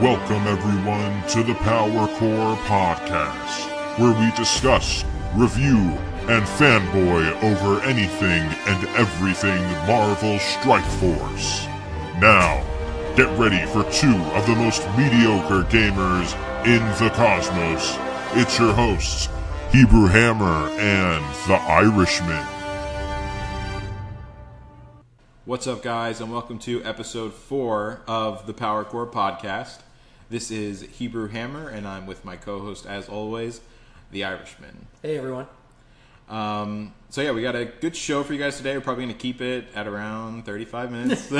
Welcome everyone to the Power Core Podcast, where we discuss, review, and fanboy over anything and everything Marvel Strike Force. Now, get ready for two of the most mediocre gamers in the cosmos. It's your hosts, Hebrew Hammer and the Irishman. What's up, guys, and welcome to episode 4 of the Power Core Podcast. This is Hebrew Hammer, and I'm with my co-host, as always, the Irishman. Hey, everyone. So yeah, we got a good show for you guys today. We're probably going to keep it at around 35 minutes.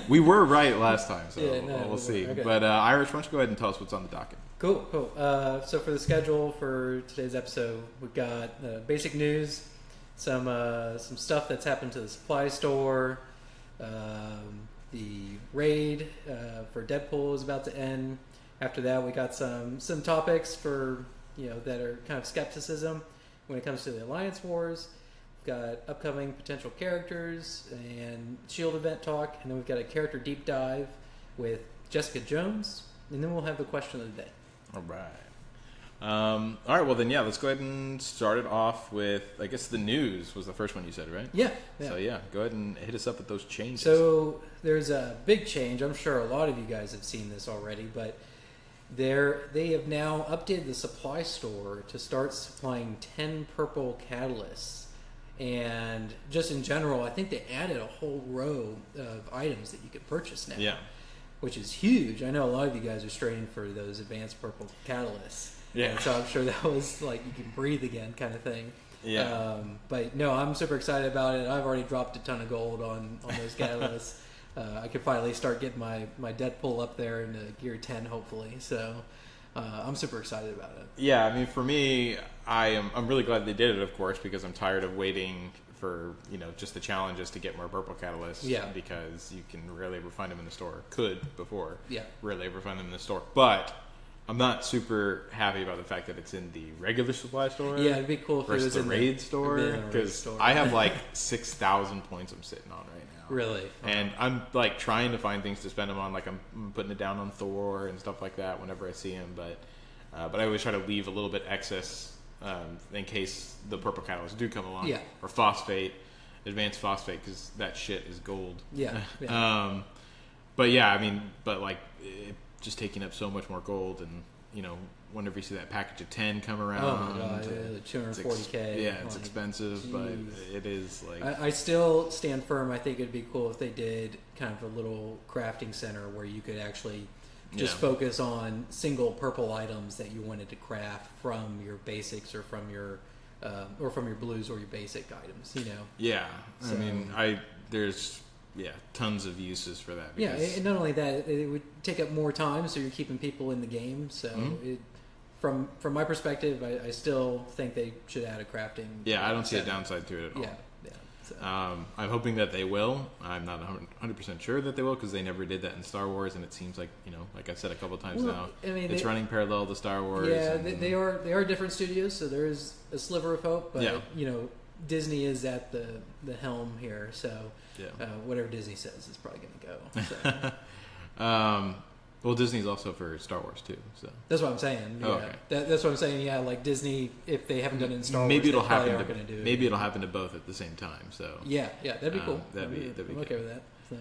We were right last time, so we'll see. Okay. But Irish, why don't you go ahead and tell us what's on the docket? Cool. So for the schedule for today's episode, we've got basic news, some stuff that's happened to the supply store. The raid for Deadpool is about to end. After that, we got some topics for that are kind of skepticism when it comes to the Alliance Wars. We've got upcoming potential characters and S.H.I.E.L.D. event talk, and then we've got a character deep dive with Jessica Jones, and then we'll have the question of the day. All right. All right, well then, let's go ahead and start it off with, I guess the news was the first one you said, right? Yeah. So go ahead and hit us up with those changes. So there's a big change. I'm sure a lot of you guys have seen this already, but they have now updated the supply store to start supplying 10 purple catalysts. And just in general, I think they added a whole row of items that you could purchase now. Yeah. Which is huge. I know a lot of you guys are straining for those advanced purple catalysts. Yeah. And so I'm sure that was like you can breathe again kind of thing. Yeah. But no, I'm super excited about it. I've already dropped a ton of gold on those catalysts. I could finally start getting my Deadpool up there into gear 10, hopefully. So I'm super excited about it. Yeah, I mean, for me, I'm really glad they did it, of course, because I'm tired of waiting for just the challenges to get more purple catalysts. Yeah. Because you can rarely ever find them in the store. Could before. Yeah. Rarely ever find them in the store, but I'm not super happy about the fact that it's in the regular supply store. Yeah, it'd be cool if it was the in raid store, because I have like 6,000 points I'm sitting on right now. Really? And I'm like trying to find things to spend them on. Like I'm putting it down on Thor and stuff like that whenever I see him. But I always try to leave a little bit excess in case the purple catalysts do come along. Yeah. Or phosphate, advanced phosphate, because that shit is gold. Yeah. But yeah, I mean, just taking up so much more gold, and whenever you see that package of 10 come around, oh my god, the 240k. It's expensive, geez. But it is like I still stand firm. I think it'd be cool if they did kind of a little crafting center where you could actually just focus on single purple items that you wanted to craft from your basics or from your blues or your basic items. Yeah, so, I mean, there's tons of uses for that. Yeah, and not only that, it would take up more time, so you're keeping people in the game. So, from my perspective, I still think they should add a crafting. Yeah, I don't see a downside to it at all. Yeah. So. I'm hoping that they will. I'm not 100% sure that they will, because they never did that in Star Wars, and it seems like like I've said a couple times now, I mean, it's running parallel to Star Wars. Yeah, they are different studios, so there is a sliver of hope. But Disney is at the helm here, so. Yeah. Whatever Disney says is probably going to go. So. Well, Disney's also for Star Wars too, so that's what I'm saying. Yeah. Okay. That's what I'm saying. Yeah, like Disney, if they haven't done it in Star maybe Wars, it'll happen. It'll happen to both at the same time. So yeah, that'd be cool. That'd be I'm okay with that. So.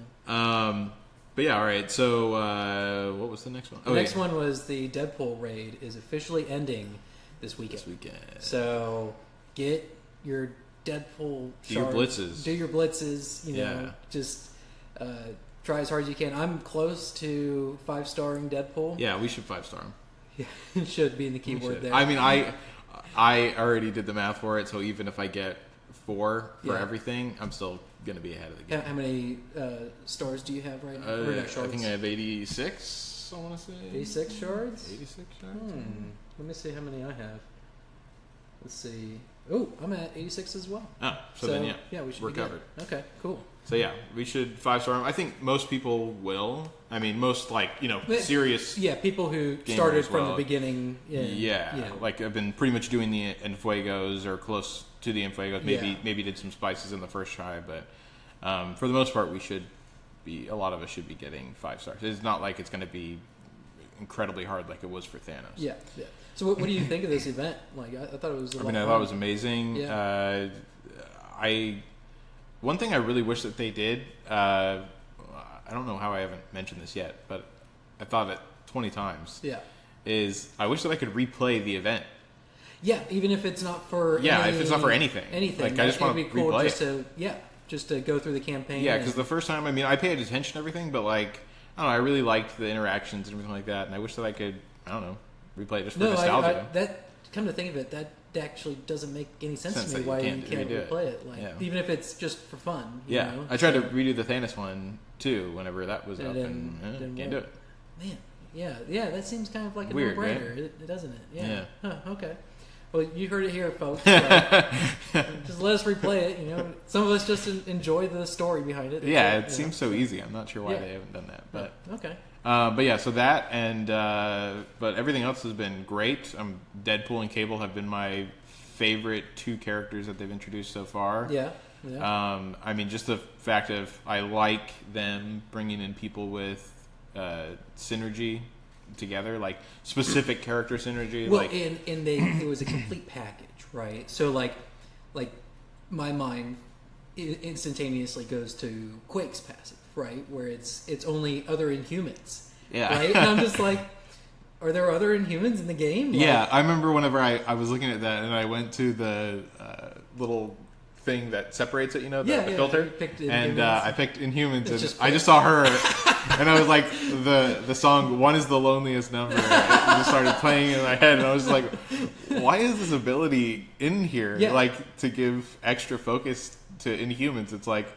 But yeah, all right. So what was the next one? The next one was the Deadpool raid is officially ending this weekend. So get your Deadpool do your blitzes, just try as hard as you can. I'm close to 5-starring Deadpool. Yeah, we should 5-star him. Yeah, it should be in the keyword there. I mean, I already did the math for it, so even if I get 4 for everything, I'm still going to be ahead of the game. How many stars do you have right now? I think I have 86, I want to say. 86 shards? 86 shards. Let me see how many I have. Let's see. Oh, I'm at 86 as well. Oh, so then we should we're be covered. Good. Okay, cool. So yeah, we should 5-star them. I think most people will. I mean, most serious. Yeah, people who started from the beginning. Like I've been pretty much doing the Enfuegos or close to the Enfuegos. Maybe did some spices in the first try, but for the most part, we should a lot of us should be getting 5 stars. It's not like it's going to be incredibly hard like it was for Thanos. Yeah. So what do you think of this event? Like, I thought it was. I thought it was amazing. Yeah. One thing I really wish that they did. I don't know how I haven't mentioned this yet, but I thought it 20 times. Yeah. Is I wish that I could replay the event. Yeah, even if it's not for if it's not for anything. Like, I just want to cool replay just to go through the campaign. Yeah, because the first time, I paid attention to everything, but like, I don't know, I really liked the interactions and everything like that, and I wish that I could, I don't know, replay it just for nostalgia. That, come to think of it, that actually doesn't make any sense to me why you can't replay it. Like, even if it's just for fun. You know? I tried to redo the Thanos one too whenever that was up, and can't do it. Man, yeah, that seems kind of like a weird, no-brainer, right? Doesn't it? Yeah. Huh, okay. Well, you heard it here, folks. Just let us replay it. Some of us just enjoy the story behind it. It seems so easy. I'm not sure why they haven't done that, but okay. But yeah, so that and but everything else has been great. Deadpool and Cable have been my favorite 2 characters that they've introduced so far. Yeah. Just the fact of I like them bringing in people with synergy together, like specific character synergy. Well, it was a complete package, right? So like my mind instantaneously goes to Quake's passive, right, where it's only other Inhumans, right? And I'm just like, are there other Inhumans in the game? I remember whenever I was looking at that and I went to the little thing that separates it, the filter, and I picked Inhumans, and I just saw her, and I was like, the song "One Is the Loneliest Number" it just started playing in my head, and I was like, why is this ability in here? Like, to give extra focus to Inhumans, it's like,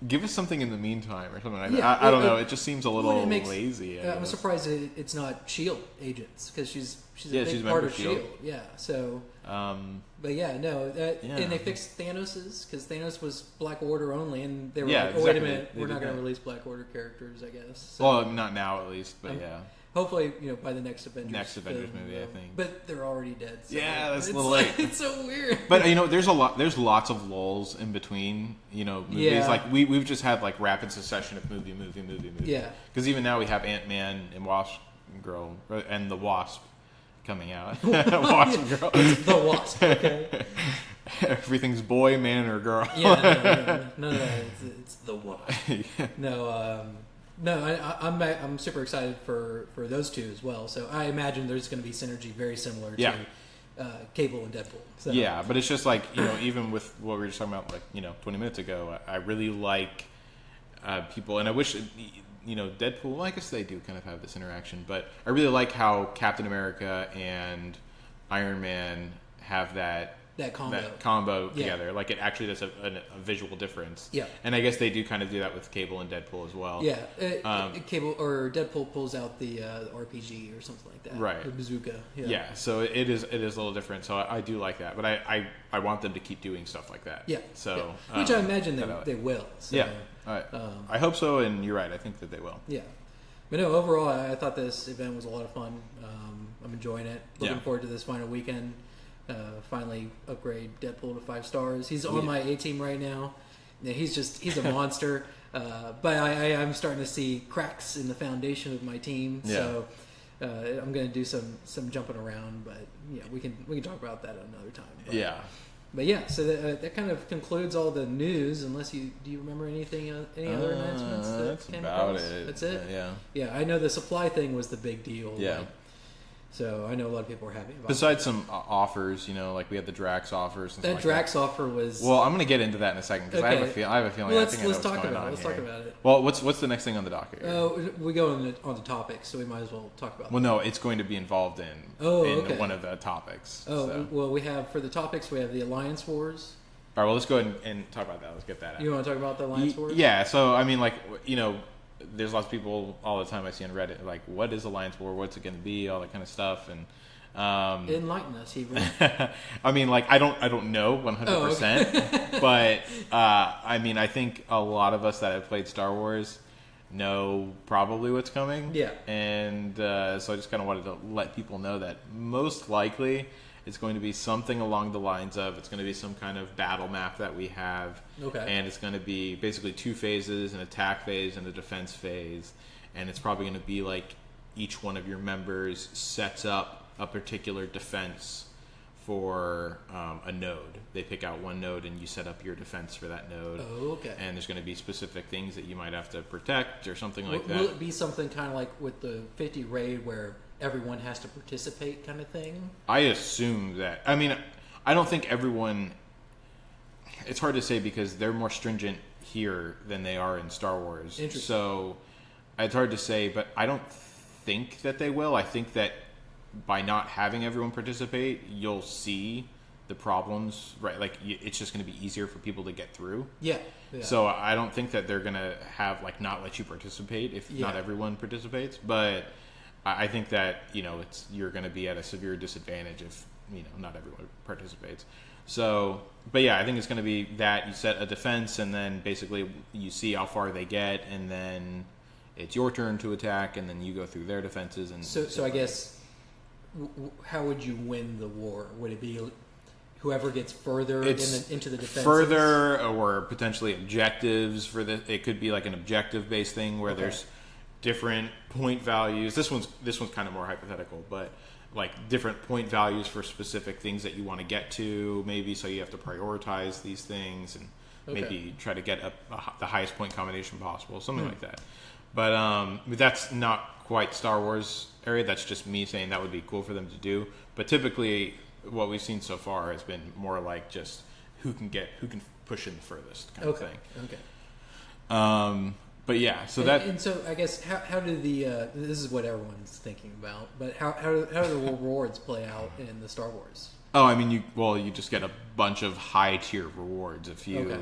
give us something in the meantime or something like that. I don't know. It just seems a little lazy. I'm surprised it's not S.H.I.E.L.D. agents, because she's a big a part of S.H.I.E.L.D. Yeah, so. But and they fixed Thanos's, because Thanos was Black Order only, and they were like, wait a minute, we're not going to release Black Order characters, I guess. So, well, not now at least, but hopefully, by the next Avengers movie, I think. But they're already dead. So that's a little late. It's so weird. But there's lots of lulls in between, movies. Yeah. Like we've just had like rapid succession of movie. Yeah. Because even now we have Ant-Man and Wasp Girl and the Wasp coming out. Wasp Girl. The Wasp. Okay. Everything's boy, man, or girl. No. It's the Wasp. No, I'm super excited for those 2 as well. So I imagine there's going to be synergy very similar to Cable and Deadpool. So. Yeah, but it's just like, even with what we were just talking about, like, 20 minutes ago, I really like people, and I wish, Deadpool, well, I guess they do kind of have this interaction, but I really like how Captain America and Iron Man have that combo together. Like, it actually does a visual difference. Yeah. And I guess they do kind of do that with Cable and Deadpool as well. Yeah. Cable or Deadpool pulls out the RPG or something like that. Right. The bazooka. Yeah. So it is a little different. So I do like that. But I want them to keep doing stuff like that. Yeah. So which I imagine they will. So, yeah. All right. I hope so, and you're right. I think that they will. Yeah. But no, overall, I thought this event was a lot of fun. I'm enjoying it. Looking forward to this final weekend. Finally upgrade Deadpool to 5 stars. He's on my A team right now. He's a monster. But I'm starting to see cracks in the foundation of my team. Yeah. So I'm going to do some jumping around, but we can talk about that another time. But, But yeah, so that kind of concludes all the news. Unless do you remember any other announcements that came across? That's it. Yeah. I know the supply thing was the big deal. Yeah. So I know a lot of people were happy about Besides some offers, like we had the Drax offers. And that Drax offer was... Well, I'm going to get into that in a second, because I have a feeling let's talk about it. Well, what's the next thing on the docket? We go on the topics, so we might as well talk about Well, no, it's going to be involved in one of the topics. Well, we have, for the topics, we have the Alliance Wars. All right, well, let's go ahead and talk about that. Let's get that out. You want to talk about the Alliance Wars? Yeah, so, there's lots of people all the time I see on Reddit, like, what is Alliance War? What's it going to be? All that kind of stuff. And enlighten us, Hebrew. I don't know 100%, but I think a lot of us that have played Star Wars know probably what's coming. Yeah. And so I just kind of wanted to let people know that most likely, It's going to be something along the lines of, it's going to be some kind of battle map that we have. Okay. And it's going to be basically 2 phases, an attack phase and a defense phase. And it's probably going to be like each one of your members sets up a particular defense for a node. They pick out one node and you set up your defense for that node. Oh, okay. And there's going to be specific things that you might have to protect or something like that. Will it be something kind of like with the 50 raid where everyone has to participate kind of thing? I assume that. I mean, I don't think everyone... It's hard to say because they're more stringent here than they are in Star Wars. Interesting. So it's hard to say, but I don't think that they will. I think that by not having everyone participate, you'll see the problems, right? Like, it's just going to be easier for people to get through. Yeah. So I don't think that they're going to have, like, not let you participate if not everyone participates. But I think that, you're going to be at a severe disadvantage if, not everyone participates. So, but yeah, I think it's going to be that you set a defense and then basically you see how far they get and then it's your turn to attack and then you go through their defenses. And so I guess... How would you win the war? Would it be whoever gets further into the defenses? Further, or potentially objectives for the. It could be like an objective-based thing where there's different point values. This one's kind of more hypothetical, but like different point values for specific things that you want to get to. Maybe so you have to prioritize these things and maybe try to get the highest point combination possible, something like that. But that's not quite Star Wars area. That's just me saying that would be cool for them to do. But typically, what we've seen so far has been more like just who can push in the furthest kind of thing. Okay. But yeah, so and so I guess how do the this is what everyone's thinking about. But how do the rewards play out in the Star Wars? Oh, I mean, you just get a bunch of high tier rewards if you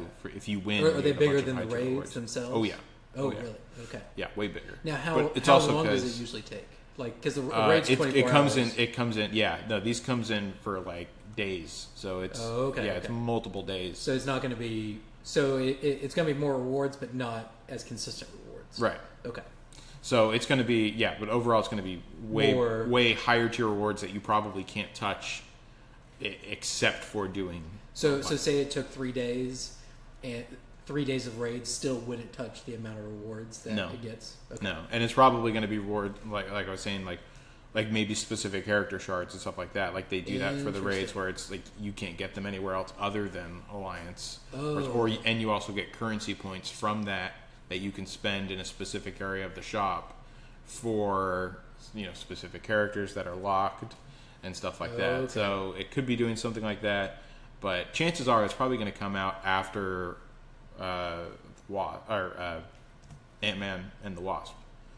win. Are they bigger than the raids themselves? Oh yeah. Oh, really? Okay. Yeah, way bigger. Now, how also long does it usually take? Like, because the raid's 24 hours. It comes in. Yeah, no, these comes in for like days. So it's it's multiple days. So it's not going to be. So it's going to be more rewards, but not as consistent rewards. Right. Okay. So it's going to be but overall it's going to be way higher tier rewards that you probably can't touch, except for doing. So say it took 3 days, and 3 days of raids still wouldn't touch the amount of rewards that it gets. Okay. No, and it's probably going to be reward like I was saying, like maybe specific character shards and stuff like that. Like they do that for the raids where it's like you can't get them anywhere else other than Alliance, and you also get currency points from that you can spend in a specific area of the shop for specific characters that are locked and stuff like that. Okay. So it could be doing something like that, but chances are it's probably going to come out after. Ant-Man and the Wasp.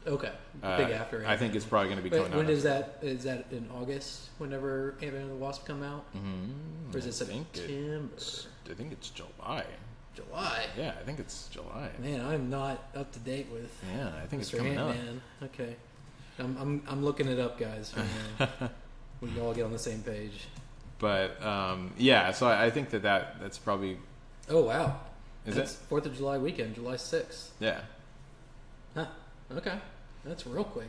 Okay, big after. Ant-Man. I think it's probably going to be coming out. When is that? Is that in August? Whenever Ant-Man and the Wasp come out, or is it September? I think it's July. July. Yeah, I think it's July. Man, I'm not up to date with. Yeah, I think Mr. it's coming out. Okay, I'm looking it up, guys. Right now. We can all get on the same page. But so I think that's probably. Oh wow. That's 4th of July weekend, July 6th. Yeah. Huh. Okay. That's real quick.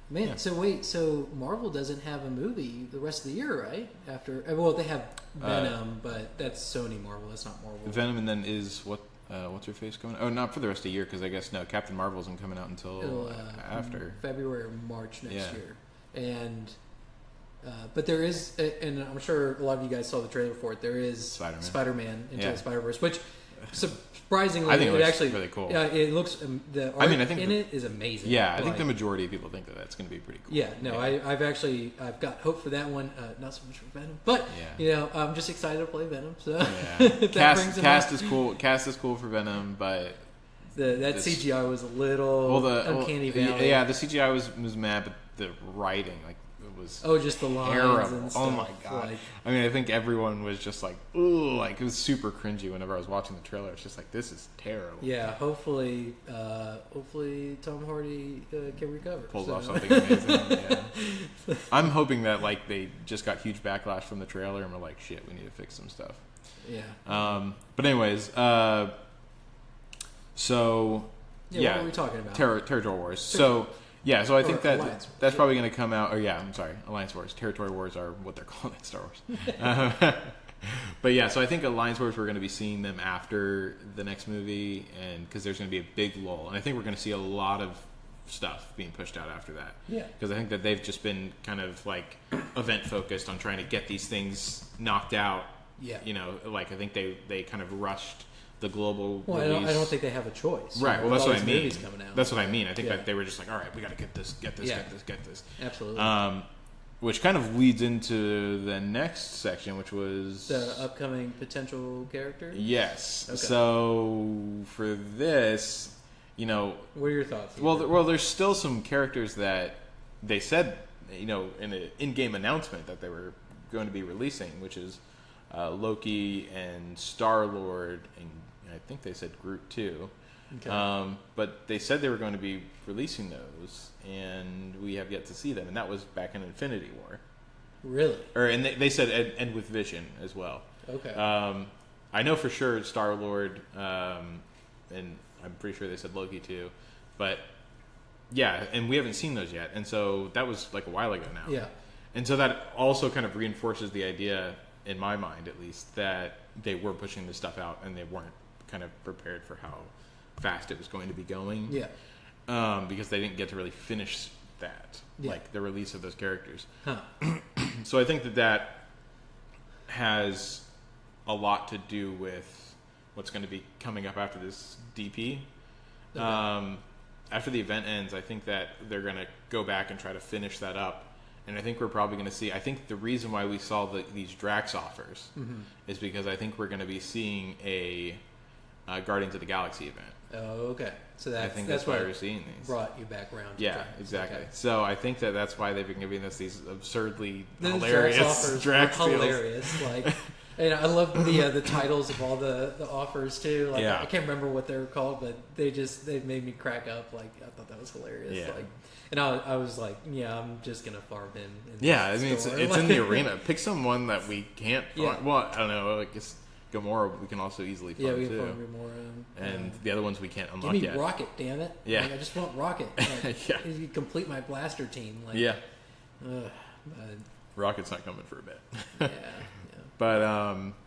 Man, Yeah. So Marvel doesn't have a movie the rest of the year, right? After they have Venom, but that's Sony Marvel. That's not Marvel. Venom, and then is what's her face coming? Oh, not for the rest of the year because I guess Captain Marvel isn't coming out until after February or March next year. And but there is, and I'm sure a lot of you guys saw the trailer for it. There is Spider-Man Into the Spider-Verse, which surprisingly, I think it looks actually really cool. Yeah, it looks. The art I think it is amazing. Yeah, I think the majority of people think that's going to be pretty cool. Yeah, no, yeah. I've got hope for that one. Not so much for Venom, but I'm just excited to play Venom. So cast is cool. Cast is cool for Venom, but that CGI was a little uncanny valley. Yeah, the CGI was mad, but the writing was just the lines terrible. And stuff. Oh my god! I mean, I think everyone was just like, ooh, like it was super cringy whenever I was watching the trailer. It's just like, this is terrible. Yeah, hopefully Tom Hardy can recover. Pulls off something amazing. Yeah. I'm hoping that they just got huge backlash from the trailer and we're like, shit, we need to fix some stuff. Yeah. But anyways, so what were we talking about? Territorial Wars. So Yeah, so I think that Alliance Wars. that's probably going to come out. Or yeah, I'm sorry, Alliance Wars. Territory Wars are what they're calling in Star Wars. But yeah, so I think Alliance Wars, we're going to be seeing them after the next movie, and because there's going to be a big lull, and I think we're going to see a lot of stuff being pushed out after that. Yeah. Because I think that they've just been kind of like event focused on trying to get these things knocked out. Yeah. You know, like I think they kind of rushed the global Well, release. I don't think they have a choice. Right. Well, that's all what I these mean. movies coming out. That's what I mean. I think Yeah. that they were just like, all right, we got to get this, get Yeah. this. Absolutely. Which kind of leads into the next section, which was The upcoming potential characters? Yes. Okay. So for this, you know, What are your thoughts? well, there's still some characters that they said, you know, in an in-game announcement that they were going to be releasing, which is Loki and Star-Lord, and I think they said Groot too. Okay. But they said they were going to be releasing those, and we have yet to see them. And that was back in Infinity War. Really? And they said and with Vision as well. Okay. I know for sure Star-Lord, and I'm pretty sure they said Loki too. But yeah, and we haven't seen those yet. And so that was like a while ago now. Yeah. And so that also kind of reinforces the idea, in my mind at least, that they were pushing this stuff out and they weren't kind of prepared for how fast it was going to be going. Yeah. Because they didn't get to really finish that, Yeah. like the release of those characters. Huh. So I think that has a lot to do with what's going to be coming up after this DP. Okay. After the event ends, I think that they're going to go back and try to finish that up. And I think we're probably going to see... I think the reason why we saw these Drax offers is because I think we're going to be seeing a Guardians of the Galaxy event. Oh, okay. So I think that's why we're seeing these. Brought you back around. To Yeah, Drax. exactly. Okay. So I think that that's why they've been giving us these absurdly Those hilarious Drax offers Drax were deals. hilarious. Like, and I love the titles of all the offers too. Like, Yeah. I can't remember what they were called, but they made me crack up. Like, I thought that was hilarious. Yeah. Like, and I was like, yeah, I'm just gonna farm in Yeah, I mean, store. it's in the arena. Pick someone that we can't find. Yeah. Well, I don't know. I guess Gamora we can also easily find Yeah, we can too. farm more. And the other ones we can't unlock give me yet. Rocket, damn it! Yeah. Like, I just want Rocket. Like, Yeah. you complete my blaster team. Like, Yeah, but, Rocket's not coming for a bit. yeah.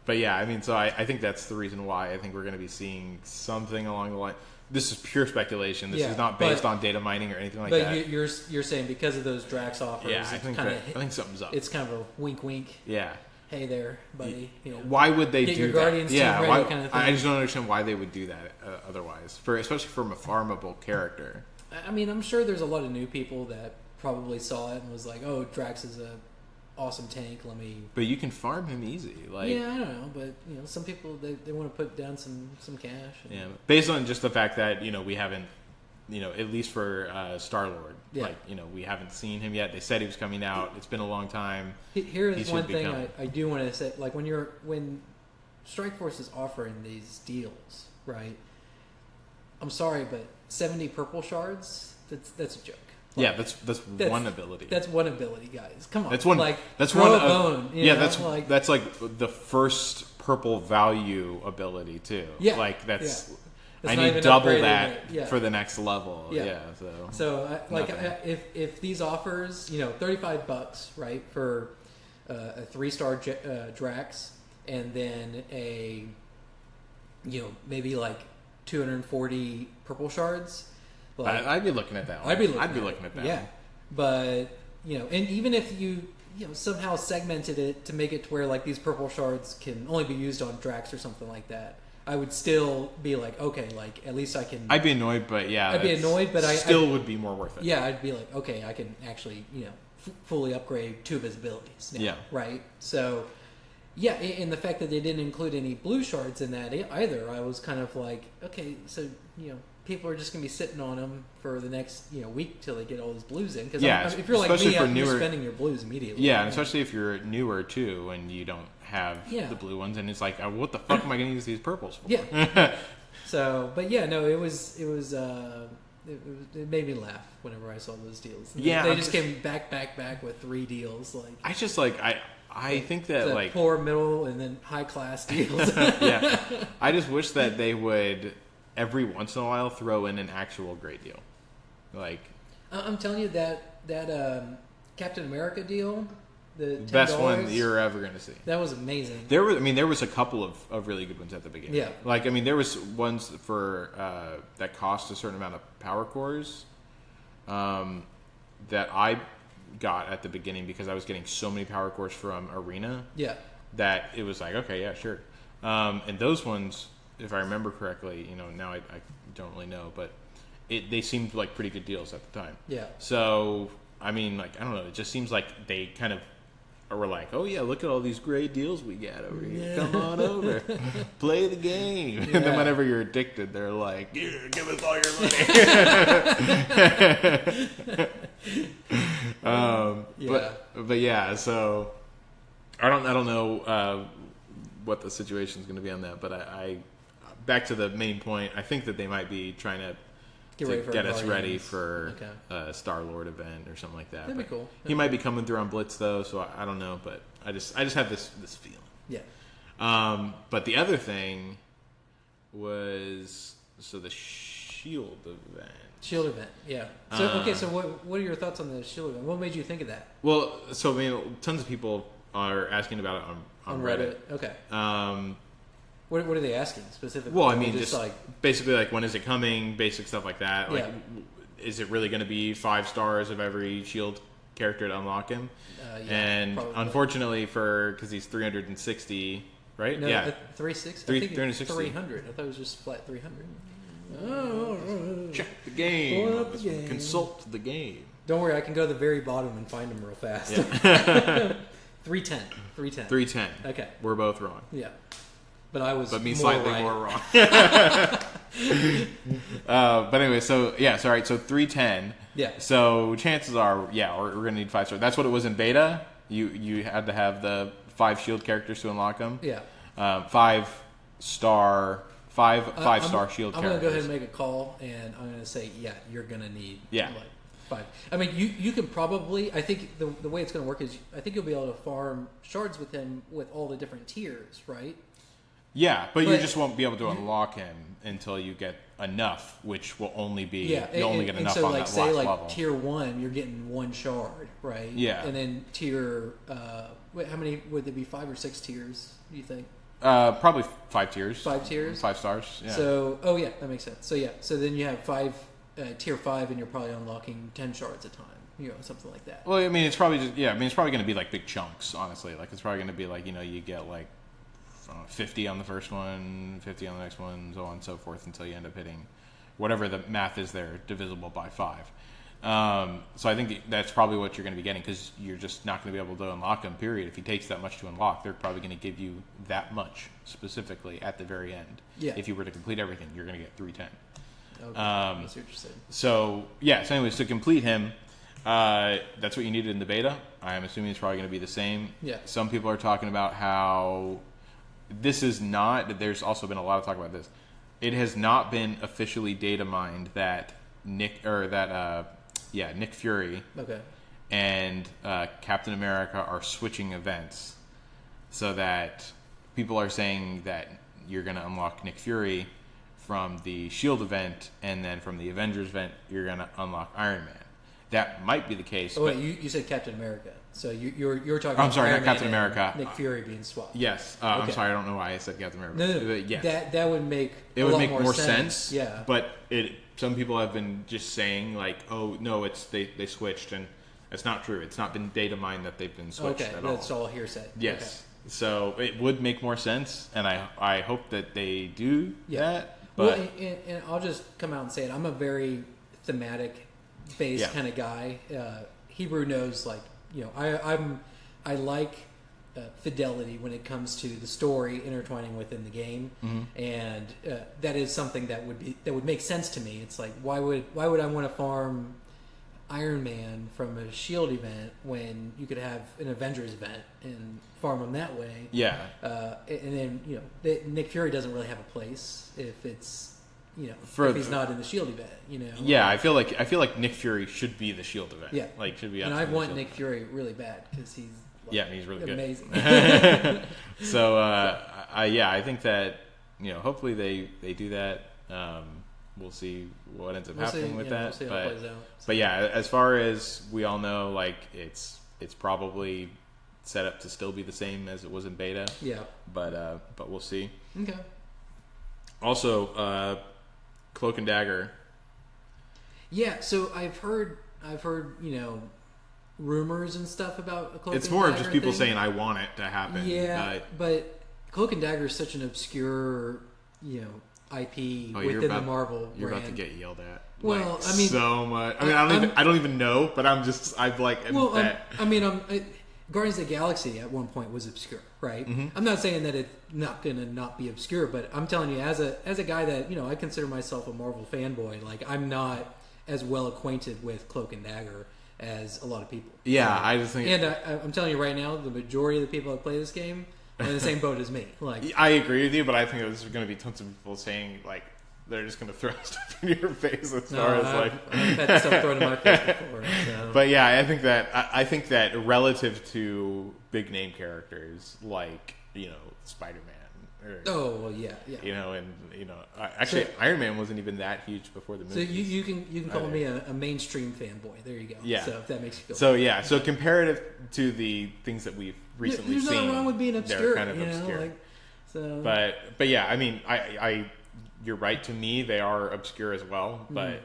But yeah, I mean, so I think that's the reason why I think we're going to be seeing something along the line. This is pure speculation. This Yeah, is not based on data mining or anything like But that. you're saying because of those Drax offers, Yeah, I think something's up. it's kind of a wink, wink. Yeah. Hey there, buddy. You know, Why would they get do your that? Guardians team Yeah, ready why, kind of thing. I just don't understand why they would do that otherwise. Especially from a farmable character. I mean, I'm sure there's a lot of new people that probably saw it and was like, "Oh, Drax is a awesome tank. Let me." But you can farm him easy. Like, Yeah, I don't know, but you know, some people they want to put down some cash. And, yeah, based on just the fact that we haven't, at least for Star-Lord, Yeah. we haven't seen him yet. They said he was coming out. It's been a long time. Here He is should one be thing coming. I do want to say: like when Strikeforce is offering these deals, right? I'm sorry, but 70 purple shards. That's a joke. Yeah, that's one ability. That's one ability, guys. Come on, That's one. Like, That's throw one. a bone. You Yeah, know? that's like the first purple value ability too. Yeah, like that's. yeah. That's I not need even double upgraded that yet. Yeah. for the next level. Yeah. Yeah. So, Nothing. if these offers, $35, right, for a 3-star Drax, and then a, maybe like 240 purple shards, like I'd be looking at that one. I'd be looking at that. Yeah, one. but and even if you somehow segmented it to make it to where like these purple shards can only be used on Drax or something like that, I would still be like, okay, like at least I can. I'd be annoyed, but yeah, I'd be annoyed, but I still would be more worth it. Yeah, I'd be like, okay, I can actually, fully upgrade 2 of his abilities. Now, Yeah. Right. So, yeah, and the fact that they didn't include any blue shards in that either, I was kind of like, okay, so people are just gonna be sitting on them for the next week till they get all those blues in. Because Yeah, if you're like especially me, for you're newer- spending your blues immediately. Yeah, and especially if you're newer too, and you don't have Yeah. the blue ones, and it's like, what the fuck am I going to use these purples for? Yeah. So, but yeah, no, it made me laugh whenever I saw those deals. Yeah, they I'm just came back with 3 deals. Like I just I think that the like poor, middle, and then high class deals. yeah, I just wish that they would every once in a while throw in an actual great deal, like I'm telling you that Captain America deal, the $10, best one you're ever going to see. That was amazing. There was a couple of really good ones at the beginning. Yeah. Like, I mean, there was ones for that cost a certain amount of power cores that I got at the beginning because I was getting so many power cores from Arena. Yeah. That it was like, okay, yeah, sure. And those ones, if I remember correctly, now I don't really know, but they seemed like pretty good deals at the time. Yeah. So, I mean, like, I don't know, it just seems like they kind of were like, oh yeah, look at all these great deals we got over here. Yeah. Come on over. Play the game. Yeah. And then whenever you're addicted, they're like, here, give us all your money. Yeah. But yeah, so I don't know what the situation is going to be on that, but I back to the main point. I think that they might be trying to get us ready for a Star-Lord event or something like that. That'd be cool. He might be coming through on Blitz though, so I don't know. But I just have this feeling. Yeah. But the other thing was the S.H.I.E.L.D. event. S.H.I.E.L.D. event, yeah. So so what are your thoughts on the S.H.I.E.L.D. event? What made you think of that? Well, so I mean, tons of people are asking about it on Reddit. Okay. What are they asking specifically? Well, I mean, just like basically like when is it coming? Basic stuff like that. Like, is it really going to be 5 stars of every S.H.I.E.L.D. character to unlock him? And probably. Unfortunately, because he's 360, right? No, 360. 360. 300. I thought it was just flat 300. Check the game. Consult the game. Don't worry, I can go to the very bottom and find him real fast. Yeah. 310. 310. Okay. We're both wrong. Yeah. But slightly more wrong. But anyway, so 310. Yeah. So chances are, we're gonna need 5 stars. That's what it was in beta. You had to have the 5 S.H.I.E.L.D. characters to unlock them. Yeah. 5-star S.H.I.E.L.D. characters. I'm gonna go ahead and make a call, and I'm gonna say, you're gonna need like 5. I mean, you can probably. I think the way it's gonna work is, I think you'll be able to farm shards with him with all the different tiers, right? Yeah, but you just won't be able to unlock him until you get enough, which will only be you'll only get enough on that last level. Tier 1, you're getting 1 shard, right? Yeah, and then tier how many would there be? 5 or 6 tiers? Do you think? Probably 5 tiers. 5 tiers. 5 stars. Yeah. So that makes sense. So then you have 5 tier 5, and you're probably unlocking 10 shards a time. Something like that. Well, I mean, it's probably it's probably going to be like big chunks, honestly. Like, it's probably going to be like, you get like 50 on the first one, 50 on the next one, so on and so forth, until you end up hitting whatever the math is there, divisible by 5. So I think that's probably what you're going to be getting, because you're just not going to be able to unlock them, period. If he takes that much to unlock, they're probably going to give you that much specifically at the very end. Yeah. If you were to complete everything, you're going to get 310. Okay. That's what you're saying. So anyways, to complete him, that's what you needed in the beta. I'm assuming it's probably going to be the same. Yeah. Some people are talking about how this is not. There's also been a lot of talk about this. It has not been officially data mined that Nick Fury and Captain America are switching events, so that people are saying that you're going to unlock Nick Fury from the S.H.I.E.L.D. event, and then from the Avengers event, you're going to unlock Iron Man. That might be the case. Oh, wait, you said Captain America. So you're talking I'm about sorry, Iron not Captain Man America. Nick Fury being swapped. Yes. Okay. I'm sorry, I don't know why I said Captain America. No. Yes. That would make more sense. Yeah. But some people have been just saying, like, oh, no, they switched, and it's not true. It's not been data mined that they've been switched at all. That's all hearsay. Yes. Okay. So it would make more sense, and I hope that they do that. But and I'll just come out and say it. I'm a very thematic based kind of guy. Hebrew knows, like, I like fidelity when it comes to the story intertwining within the game, and that is something that would make sense to me. It's like, why would I want to farm Iron Man from a S.H.I.E.L.D. event when you could have an Avengers event and farm them that way? Yeah. And then Nick Fury doesn't really have a place if it's if he's not in the S.H.I.E.L.D. event. Yeah, I feel like Nick Fury should be the S.H.I.E.L.D. event. Yeah, like should be. And I want Nick Fury really bad because he's he's really amazing. Good. So I think that hopefully they do that. we'll see what ends up happening with that. We'll see how it plays out. But yeah, as far as we all know, like it's probably set up to still be the same as it was in beta. Yeah. But we'll see. Okay. Also, Cloak and Dagger. Yeah, so I've heard rumors and stuff about a Cloak and Dagger. It's more of just people thing. saying I want it to happen. Yeah, but Cloak and Dagger is such an obscure, IP within the Marvel brand. You're about to get yelled at. Well, I mean, so much. I mean, I don't even know, but I'm like. Guardians of the Galaxy at one point was obscure, right? Mm-hmm. I'm not saying that it's not going to not be obscure, but I'm telling you, as a guy that I consider myself a Marvel fanboy, like I'm not as well acquainted with Cloak and Dagger as a lot of people. Yeah, I just think, and I'm telling you right now, the majority of the people that play this game are in the same boat as me. Like, I agree with you, but I think there's going to be tons of people saying like they're just going to throw stuff in your face as far as like I've had stuff thrown in my face before. So. But yeah, I think that relative to big name characters like Spider-Man. Oh well, yeah. Actually, Iron Man wasn't even that huge before the movie. So you can call me a mainstream fanboy. There you go. Yeah. So if that makes you feel. So better. Yeah. So comparative to the things that we've recently seen, there's nothing wrong with being obscure. They're kind of obscure. Like, so. But yeah, I mean, I you're right. To me, they are obscure as well. But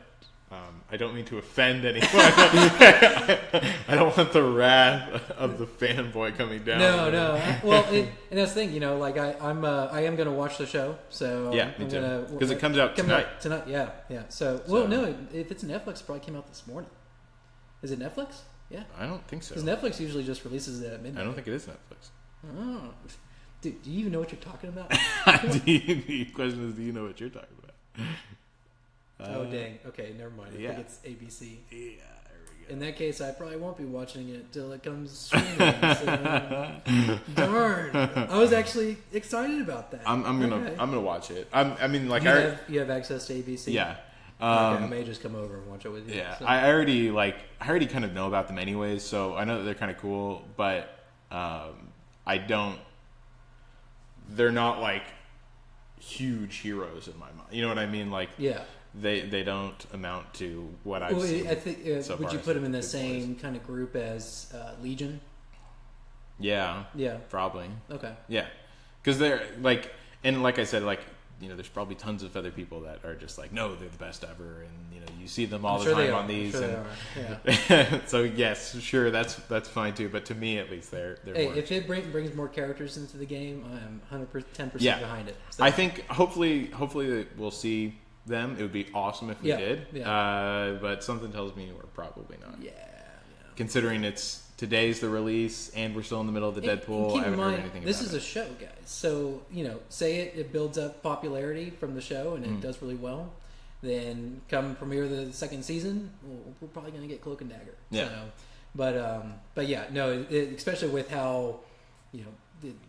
I don't mean to offend anyone. I don't want the wrath of the fanboy coming down. No. Well, and that's the thing. Like I am going to watch the show. So yeah, me too. Because it comes out tonight. Tonight, yeah. So no, if it's Netflix, it probably came out this morning. Is it Netflix? Yeah. I don't think so. Because Netflix usually just releases it at midnight. I don't think it is Netflix. Oh. Dude, do you even know what you're talking about? The question is, do you know what you're talking about? Oh, dang. Okay, never mind. I think it's ABC. Yeah, there we go. In that case, I probably won't be watching it till it comes streaming. So, darn. I was actually excited about that. I'm gonna watch it. You have access to ABC? Yeah. I may just come over and watch it with you. Yeah, so. I already kind of know about them anyways, so I know that they're kind of cool, but I don't. They're not like huge heroes in my mind. You know what I mean? Like, yeah, they don't amount to what I've seen. I think so would you put them in the same kind of group as Legion? Yeah, probably. Okay, yeah, because they're like, and like I said, like. There's probably tons of other people that are just like, no, they're the best ever, and you see them all the time on these. Yeah. So yes, sure, that's fine too. But to me, at least, they're. Hey, if it brings more characters into the game, I'm 110% behind it. So. I think hopefully we'll see them. It would be awesome if we did. Yeah. But something tells me we're probably not. Yeah. Considering today's the release, and we're still in the middle of the Deadpool. Keep I haven't in mind, heard anything this about is a show, guys. So, say it builds up popularity from the show and it does really well. Then come premiere the second season, we're probably going to get Cloak and Dagger. Yeah. So, but yeah, no, especially with how,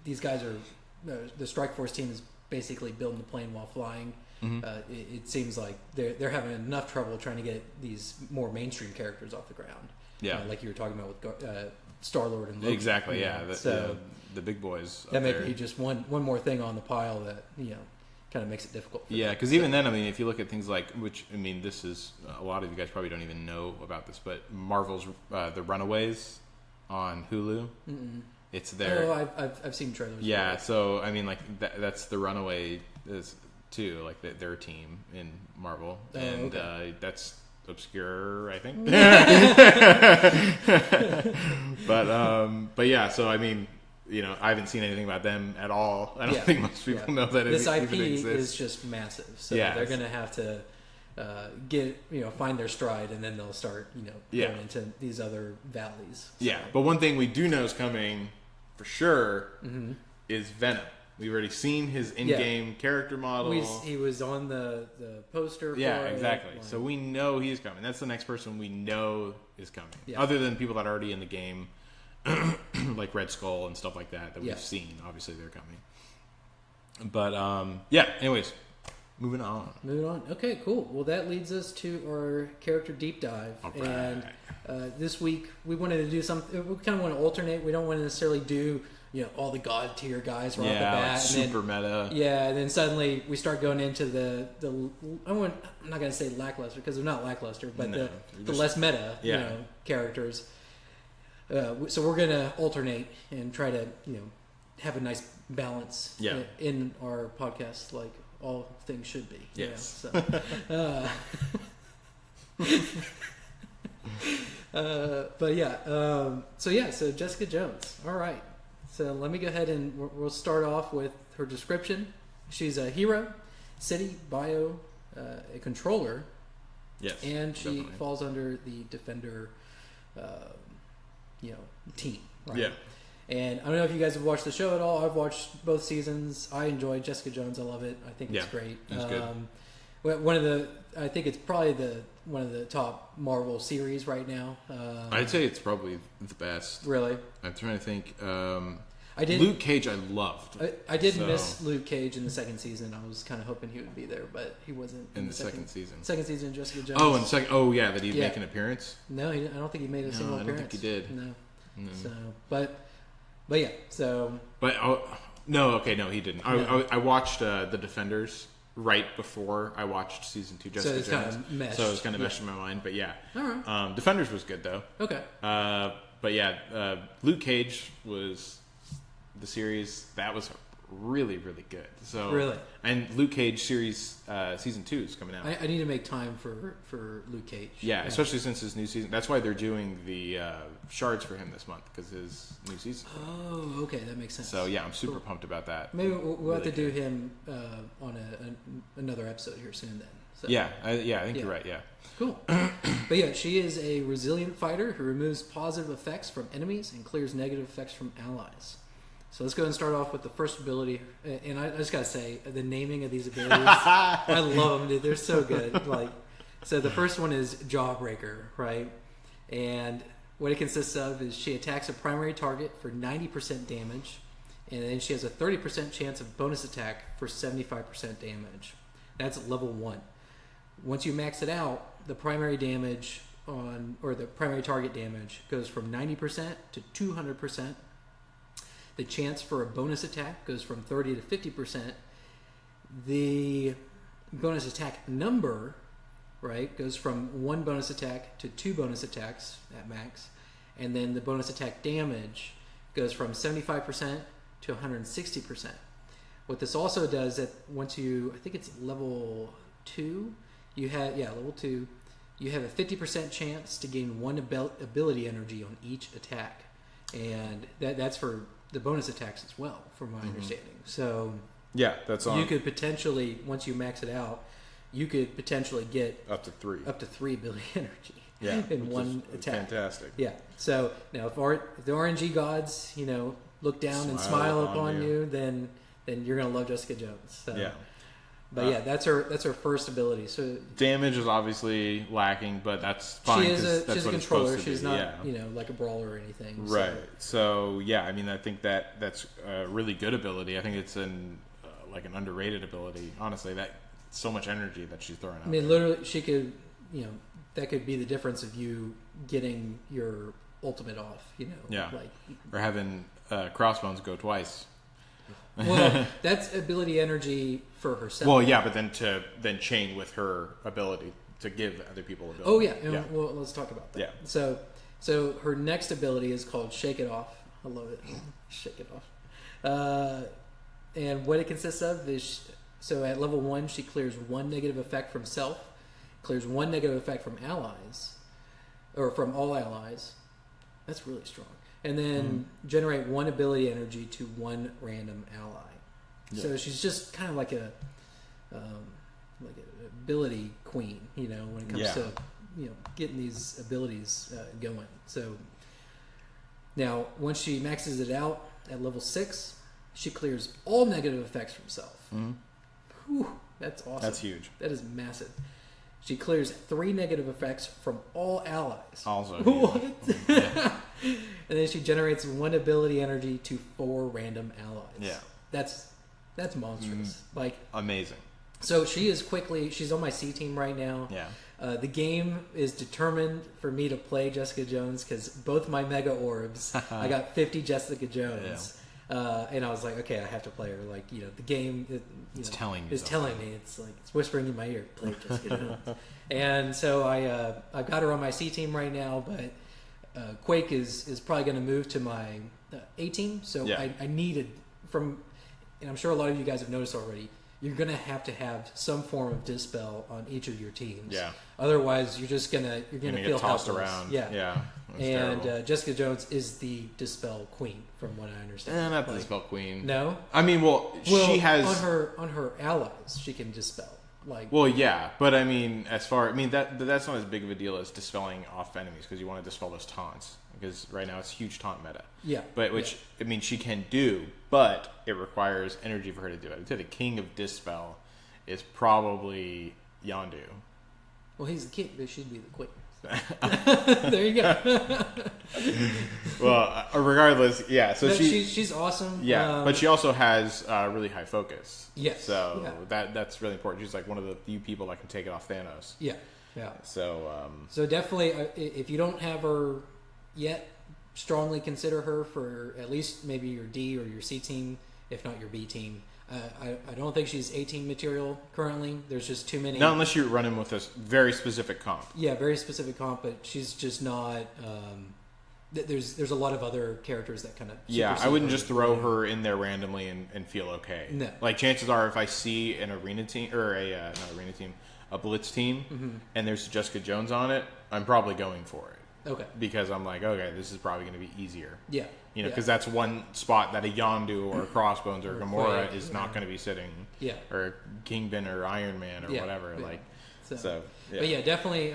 these guys are, the Strike Force team is basically building the plane while flying. Mm-hmm. It seems like they're having enough trouble trying to get these more mainstream characters off the ground. Yeah, like you were talking about with Star-Lord and Loki. Exactly. Yeah, the big boys. That may be just one more thing on the pile that kind of makes it difficult. Yeah, because even then, I mean, if you look at things like, this is a lot of you guys probably don't even know about this, but Marvel's The Runaways on Hulu. Mm-mm. It's there. Oh, I've seen trailers. Yeah, so I mean, like that's The Runaway is too, like their team in Marvel, and that's obscure, I think. But yeah, so I mean, I haven't seen anything about them at all. I don't think most people know that this it IP even exists. is just massive, so they're going to have to find their stride, and then they'll start going into these other valleys. So. Yeah, but one thing we do know is coming for sure is Venom. We've already seen his in-game character model. He was on the poster. Yeah, exactly. So we know he's coming. That's the next person we know is coming. Yeah. Other than people that are already in the game, like Red Skull and stuff like that we've seen. Obviously, they're coming. But anyways, moving on. Okay, cool. Well, that leads us to our character deep dive. Right. And this week we wanted to do something. We kind of want to alternate. We don't want to necessarily do all the god tier guys right off the Yeah, bat. like and super meta. Yeah, and then suddenly we start going into the I'm not going to say lackluster because they're not lackluster, but the less meta characters. So we're going to alternate and try to have a nice balance in our podcast, like all things should be. Yes. So Jessica Jones. All right. So let me go ahead and we'll start off with her description. She's a hero, city, bio, a controller. Yes. And she definitely falls under the defender, team. Right? Yeah. And I don't know if you guys have watched the show at all. I've watched both seasons. I enjoy Jessica Jones. I love it. I think it's great. It's good. I think it's probably one of the top Marvel series right now. I'd say it's probably the best. Really? I'm trying to think. Luke Cage I loved. I did miss Luke Cage in the second season. I was kind of hoping he would be there, but he wasn't in the second season. Second season of Jessica Jones. Oh, in the second. Oh, yeah, that he'd make an appearance? No, I don't think he made a single appearance. I don't think he did. No. So, but yeah. So. But no, he didn't. No. I watched The Defenders right before I watched season 2 Jessica Jones. Kind of meshed. So it was kind of meshed in my mind. But yeah. All right. Defenders was good though. Okay. But yeah, Luke Cage was the series that was really, really good. So really, and Luke Cage series season 2 is coming out. I need to make time for Luke Cage. Yeah, especially since his new season. That's why they're doing the shards for him this month because his new season. Oh, okay, that makes sense. So yeah, I'm super pumped about that. Maybe we'll have to do him on another episode here soon. Then. So, I think you're right. Yeah. Cool. But yeah, she is a resilient fighter who removes positive effects from enemies and clears negative effects from allies. So let's go and start off with the first ability. And I just gotta say, the naming of these abilities, I love them, dude. They're so good. So the first one is Jawbreaker, right? And what it consists of is she attacks a primary target for 90% damage, and then she has a 30% chance of bonus attack for 75% damage. That's level 1. Once you max it out, the primary damage the primary target damage goes from 90% to 200%. The chance for a bonus attack goes from 30 to 50%. The bonus attack number, right, goes from 1 bonus attack to 2 bonus attacks at max. And then the bonus attack damage goes from 75% to 160%. What this also does that once I think it's level 2, level 2, you have a 50% chance to gain 1 ability energy on each attack. And that's for the bonus attacks as well, from my understanding. So yeah, that's on. You could potentially, once you max it out, you could potentially get up to 3 ability energy. Yeah, in one attack. Fantastic. Yeah. So now, if the RNG gods, look down and smile upon you, then you're gonna love Jessica Jones. So. Yeah. But yeah, that's her first ability. So damage is obviously lacking, but that's fine. She's a controller. She's not like a brawler or anything. Right. So yeah, I mean, I think that's a really good ability. I think it's an underrated ability. Honestly, that so much energy that she's throwing out. I mean, literally, she could that could be the difference of you getting your ultimate off. Or having Crossbones go twice. Well, that's ability energy for herself. Well, yeah, but then chain with her ability to give other people ability. Oh yeah, well, let's talk about that. Yeah. So her next ability is called Shake It Off. I love it. Shake It Off. And what it consists of is at level 1 she clears 1 negative effect from self, clears 1 negative effect from allies, or from all allies. That's really strong. And then generate 1 ability energy to 1 random ally. Yeah. So she's just kind of like an ability queen, when it comes to getting these abilities going. So now once she maxes it out at level 6, she clears all negative effects from self. Whew, that's awesome. That's huge. That is massive. She clears 3 negative effects from all allies. Also. What? And then she generates 1 ability energy to 4 random allies. Yeah. That's monstrous. Amazing. So she's on my C team right now. Yeah. The game is determined for me to play Jessica Jones because both my Mega Orbs, I got 50 Jessica Jones. And I was like, okay, I have to play her. Like, the game It's telling me. It's telling me. It's like it's whispering in my ear. Play Jessica Jones. And so I've got her on my C team right now, but Quake is probably going to move to my A team. So I needed and I'm sure a lot of you guys have noticed already. You're going to have some form of dispel on each of your teams. Yeah. Otherwise, you're gonna feel get tossed helpless. around. Yeah. And Jessica Jones is the dispel queen, from what I understand. Not the dispel queen. No. I mean, she has on her allies. She can dispel. But I mean, that's not as big of a deal as dispelling off enemies, because you want to dispel those taunts. Because right now it's huge taunt meta. Yeah. But I mean, she can do, but it requires energy for her to do it. I'd say the king of dispel is probably Yondu. Well, he's the king, but she'd be the queen. There you go. Well, regardless, yeah. So she's awesome. Yeah, but she also has really high focus. Yes. So that's really important. She's like one of the few people that can take it off Thanos. Yeah. Yeah. So definitely, if you don't have her yet, strongly consider her for at least maybe your D or your C team, if not your B team. I don't think she's A team material currently. There's just too many. Not unless you're running with a very specific comp. Yeah, very specific comp, but she's just not. There's a lot of other characters that kind of. Yeah, I wouldn't just throw her in there randomly and feel okay. No. Like, chances are, if I see an arena team or a blitz team, and there's Jessica Jones on it, I'm probably going for it. Okay. Because I'm like, okay, this is probably going to be easier. Yeah. Because that's one spot that a Yondu or a Crossbones or Gamora is not going to be sitting. Yeah. Or Kingpin or Iron Man or whatever. Yeah. Like, so yeah. But yeah, definitely,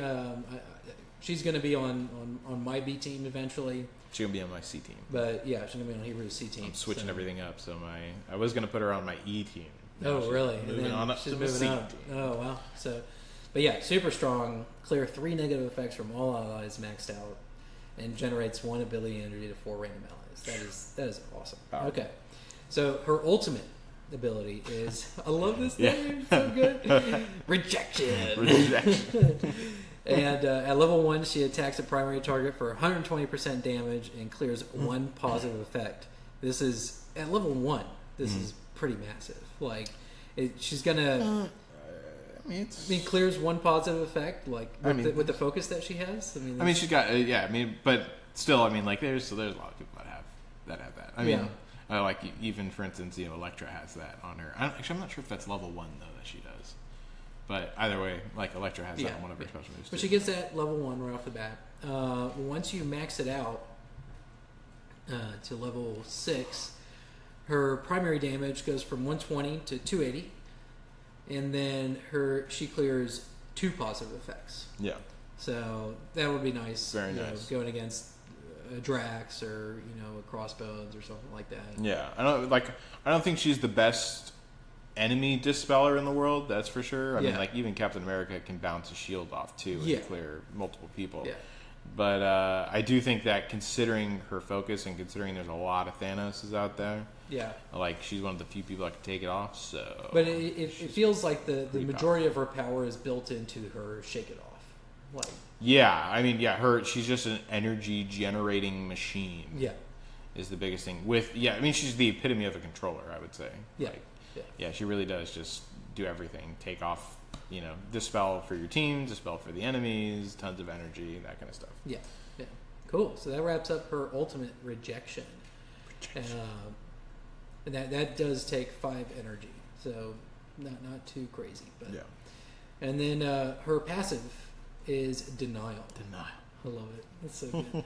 she's going to be on my B team eventually. She's going to be on my C team. But yeah, she's going to be on Hebrew's C team. I'm switching everything up. So I was going to put her on my E team. Oh, really? Moving on up to the C team. Oh, wow. But yeah, super strong. Clear 3 negative effects from all allies maxed out, and generates 1 ability energy to 4 random allies. That is awesome. Powerful. Okay, so her ultimate ability is I love this name. It's so good. Rejection. And at level 1, she attacks a primary target for 120% damage and clears 1 positive effect. This is at level 1. This is pretty massive. Like, she's gonna. I mean, clears 1 positive effect, like with the focus that she has. I mean, she's got but still, I mean, like there's a lot of people that have that. I mean, like even for instance, Elektra has that on her. I'm not sure if that's level 1 though that she does. But either way, like Elektra has that on one of her special moves. But she gets that level 1 right off the bat. Once you max it out to level 6, her primary damage goes from 120 to 280. And then she clears 2 positive effects. Yeah. So that would be nice. Very nice. Going against a Drax or a Crossbones or something like that. Yeah, I don't think she's the best enemy dispeller in the world. That's for sure. I mean, like even Captain America can bounce a shield off too and clear multiple people. Yeah. But I do think that considering her focus and considering there's a lot of Thanoses out there. Yeah, like she's one of the few people that can take it off. So, but it feels like the majority of her power is built into her shake it off. Like, I mean, she's just an energy generating machine. Yeah, is the biggest thing. I mean, she's the epitome of a controller. I would say. Yeah, she really does just do everything. Take off, dispel for your team, dispel for the enemies, tons of energy, that kind of stuff. Yeah. Cool. So that wraps up her ultimate rejection. And that does take 5 energy, so not too crazy. But and then her passive is denial. I love it. It's so good.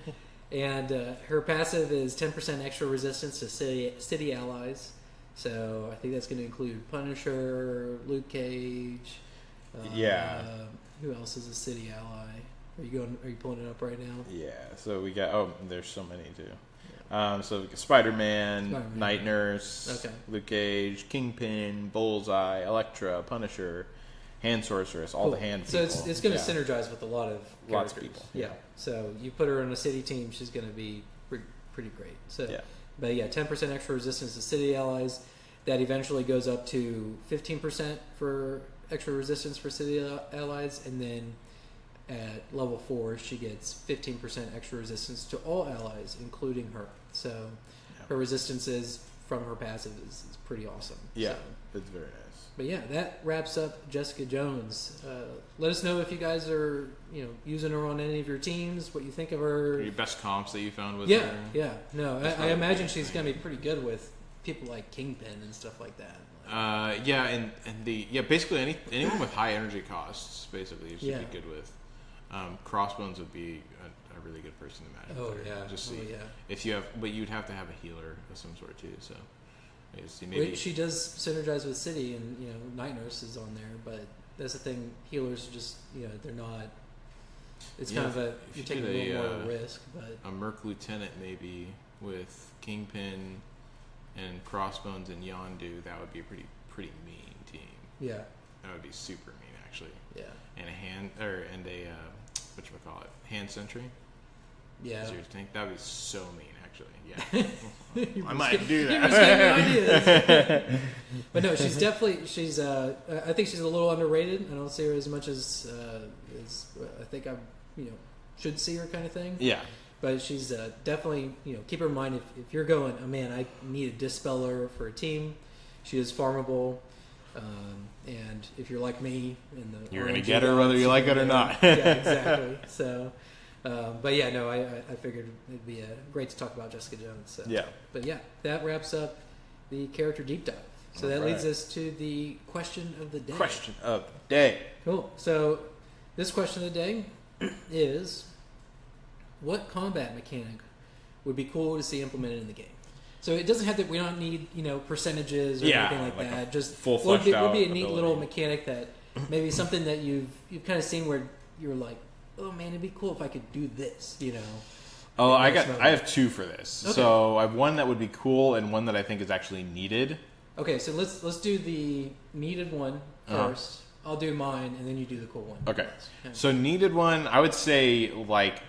And her passive is 10% extra resistance to city allies. So I think that's going to include Punisher, Luke Cage. Who else is a city ally? Are you pulling it up right now? Yeah. So we got. Oh, there's so many too. So Spider-Man, Night Nurse, Luke Cage, Kingpin, Bullseye, Elektra, Punisher, Hand Sorceress, all the hand people. So it's going to synergize with a lot of characters. Lots of people. Yeah. So you put her on a city team, she's going to be pretty great. So, but 10% extra resistance to city allies. That eventually goes up to 15% for extra resistance for city allies, and then at level 4, she gets 15% extra resistance to all allies, including her. So her resistance is from her passive is pretty awesome. Yeah, So. it's very nice. But yeah, that wraps up Jessica Jones. Let us know if you guys are, using her on any of your teams. What you think of her? Your best comps that you found with Yeah, her. yeah. No, I imagine she's going to be pretty good with people like Kingpin and stuff like that. Basically anyone with high energy costs, basically, you should be good with. Crossbones would be a really good person to match. Oh with her. yeah, Just see yeah. if you have, but you'd have to have a healer of some sort too. So. Maybe. She does synergize with City, and Night Nurse is on there. But that's the thing; healers are just they're not. It's kind of you're taking a little more risk. But a Merc Lieutenant maybe with Kingpin and Crossbones and Yondu, that would be a pretty mean team. Yeah, that would be super mean actually. Yeah, and hand sentry. Yeah, that would be so mean. Yeah, I might do that. But no, she's definitely I think she's a little underrated. I don't see her as much as I think I should see her kind of thing. Yeah, but she's definitely keep her in mind if you're going, oh man, I need a dispeller for a team. She is farmable, and if you're like me, you're gonna get her whether you like it or not. Yeah, exactly. So. But yeah, no, I figured it'd be great to talk about Jessica Jones. So. Yeah. But yeah, that wraps up the character deep dive. So that leads us to the question of the day. Question of the day. Cool. So this question of the day is, what combat mechanic would be cool to see implemented in the game? So it doesn't have to. We don't need percentages or anything like that. Just full fleshed out. Would be a neat little mechanic that maybe something that you've kind of seen where you're like, oh man, it'd be cool if I could do this, Oh, I have two for this. Okay. So I have one that would be cool and one that I think is actually needed. Okay, so let's do the needed one first. I'll do mine, and then you do the cool one. Okay. So needed one, I would say like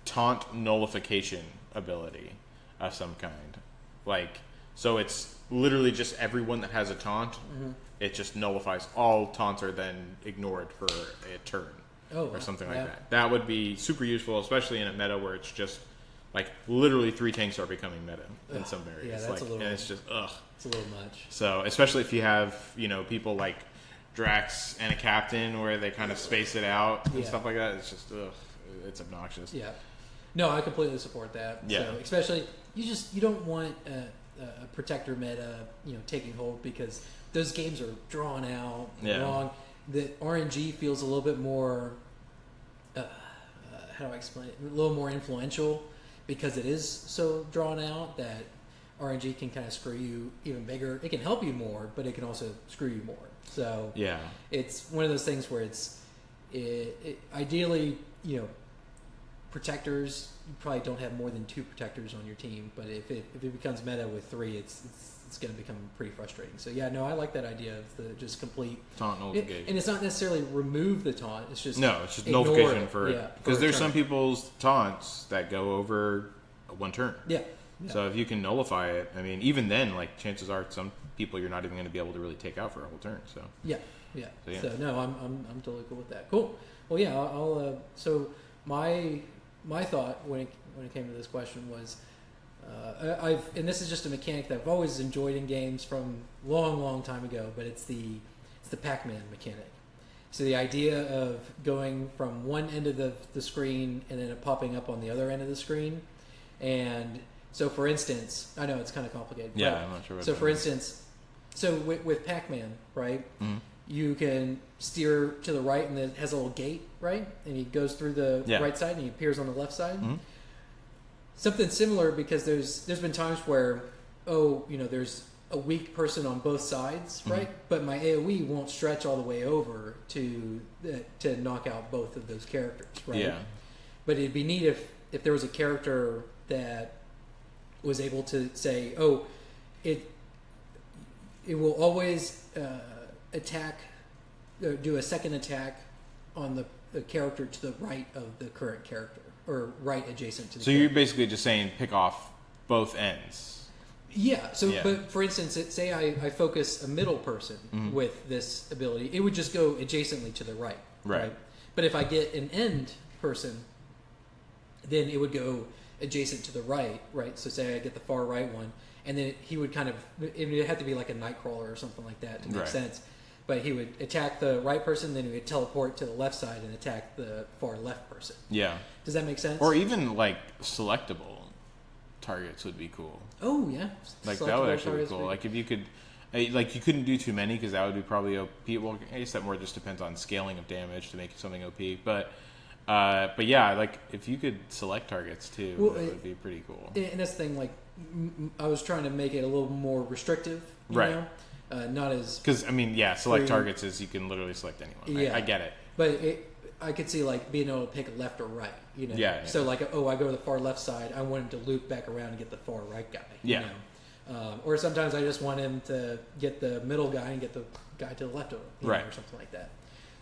taunt nullification ability of some kind. So it's literally just everyone that has a taunt. Mm-hmm. It just nullifies. All taunts are then ignored for a turn. Or something like that. That would be super useful, especially in a meta where it's just literally 3 tanks are becoming meta in some areas. Yeah, that's a little. And it's just It's a little much. So especially if you have people like Drax and a captain where they kind of space it out and stuff like that, it's just it's obnoxious. Yeah. No, I completely support that. Yeah. So, especially you don't want a protector meta taking hold because those games are drawn out long. The RNG feels a little bit more, how do I explain it? A little more influential because it is so drawn out that RNG can kind of screw you even bigger. It can help you more, but it can also screw you more. So it's one of those things where ideally, protectors, you probably don't have more than 2 protectors on your team. But if it becomes meta with 3, it's going to become pretty frustrating. So yeah, no, I like that idea of the just complete taunt nullification. And it's not necessarily remove the taunt. It's just it's just nullification because there's some people's taunts that go over 1 turn. Yeah. So if you can nullify it, I mean, even then, chances are some people you're not even going to be able to really take out for a whole turn. So yeah. So no, I'm totally cool with that. Cool. Well, yeah, I'll so my thought when it came to this question was. And this is just a mechanic that I've always enjoyed in games from long time ago, but it's the Pac-Man mechanic. So the idea of going from one end of the screen and then it popping up on the other end of the screen. And so for instance, I know it's kind of complicated. Yeah, I'm not sure. So for instance, with Pac-Man, right, you can steer to the right and it has a little gate, right? And he goes through the right side and he appears on the left side. Mm-hmm. Something similar because there's been times where there's a weak person on both sides, right? But my AoE won't stretch all the way over to knock out both of those characters, right? Yeah. But it'd be neat if there was a character that was able to say, it will always attack, do a second attack on the character to the right of the current character. Or right adjacent to the character. You're basically just saying pick off both ends. Yeah. So, but for instance, say I focus a middle person with this ability, it would just go adjacently to the right. Right. But if I get an end person, then it would go adjacent to the right. Right. So say I get the far right one, and then he would kind of, it would have to be like a Nightcrawler or something like that to make sense. But he would attack the right person, then he would teleport to the left side and attack the far left person. Yeah. Does that make sense? Or even like selectable targets would be cool. Oh yeah, like that would actually be cool. Like if you could, like you couldn't do too many because that would be probably OP. Well, I guess that more just depends on scaling of damage to make something OP. But yeah, like if you could select targets too, that would be pretty cool. And that's the thing. Like I was trying to make it a little more restrictive, you know? Not as because I mean, yeah, select targets is you can literally select anyone. Yeah. I get it, but I could see like being able to pick left or right, you know. Yeah. So like, oh, I go to the far left side. I want him to loop back around and get the far right guy. Yeah. You know? Or sometimes I just want him to get the middle guy and get the guy to the left of him, right, or something like that.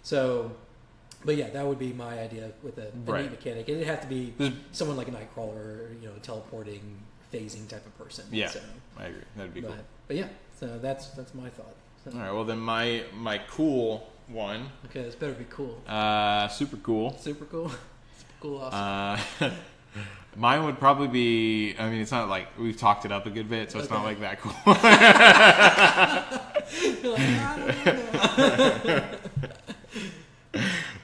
So, but yeah, that would be my idea with a neat mechanic. It'd have to be someone like a Nightcrawler, or, you know, a teleporting, phasing type of person. Yeah, so, I agree. That'd be cool. But yeah, so that's my thought. So. All right. Well, then my cool one. Okay, this better be cool. Super cool. Super cool. Super cool. Awesome. Mine would probably be. I mean, it's not like we've talked it up a good bit, so it's not like that cool. You're like, I don't know.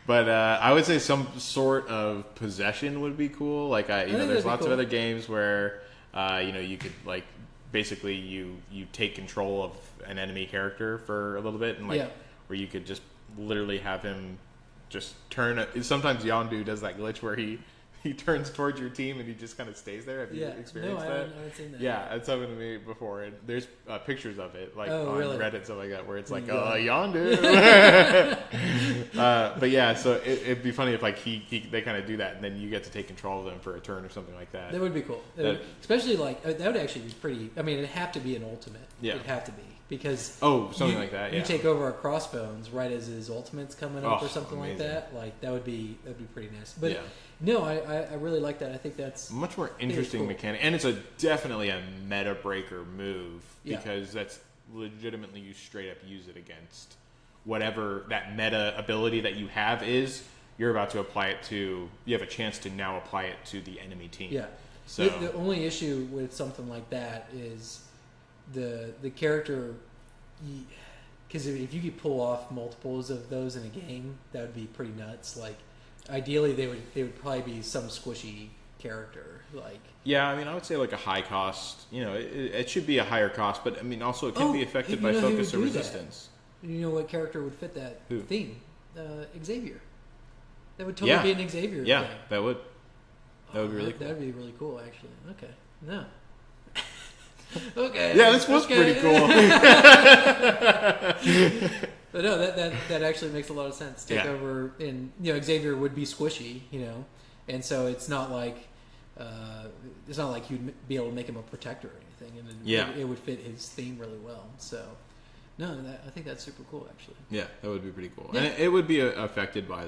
But I would say some sort of possession would be cool. Like there's lots of other games where you could like basically you take control of an enemy character for a little bit, and like where you could just literally have him just turn. Sometimes Yondu does that glitch where he turns towards your team and he just kind of stays there. Have you experienced that? I haven't seen that. Yeah, it's happened to me before. And there's pictures of it, like on really? Reddit, stuff like that, where it's like, Yondu. But yeah, so it'd be funny if like they kind of do that, and then you get to take control of them for a turn or something like that. That would be cool. Especially like that would actually be pretty. I mean, it'd have to be an ultimate. Yeah, it'd have to be because something like that. Yeah. You take over a Crossbones right as his ultimate's coming up or something amazing. like that. Like that'd be pretty nice. But no, I really like that. I think that's much more interesting mechanic, and it's definitely a meta breaker move because that's legitimately you straight up use it against whatever that meta ability that you have is. You're about to apply it to. You have a chance to now apply it to the enemy team. Yeah. So the only issue with something like that is the character, because if you could pull off multiples of those in a game, that would be pretty nuts. Like, ideally, they would probably be some squishy character. Like, yeah, I mean, I would say like a high cost. You know, it should be a higher cost, but I mean, also it can be affected by focus or resistance. You know what character would fit that theme? Xavier. That would totally be an Xavier. Yeah, thing. that would. That would be really cool. That would be really cool, actually. Okay. No. Okay. Yeah, this was pretty cool. But no, that actually makes a lot of sense. Take over, and Xavier would be squishy, and so it's not like you'd be able to make him a protector or anything, and then it would fit his theme really well. So, no, I think that's super cool, actually. Yeah, that would be pretty cool, and it would be affected by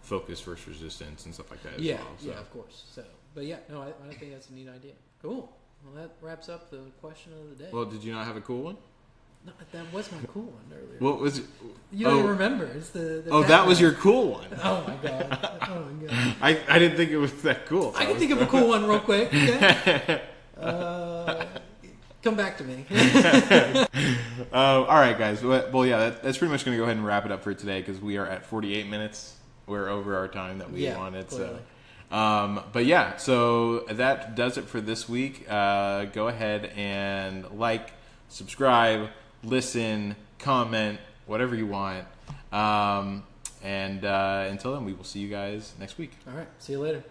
focus versus resistance and stuff like that. As well, so. Yeah, of course. So, but yeah, no, I think that's a neat idea. Cool. Well, that wraps up the question of the day. Well, did you not have a cool one? No, that was my cool one earlier. What was it? You don't even remember. It's the that was your cool one. Oh my god. I didn't think it was that cool. I can think of a cool one real quick. Okay? Come back to me. All right, guys. Well, yeah, that's pretty much going to go ahead and wrap it up for today because we are at 48 minutes. We're over our time that we wanted. Clearly. So, but yeah, so that does it for this week. Go ahead and subscribe, listen, comment, whatever you want. And until then, we will see you guys next week. All right. See you later.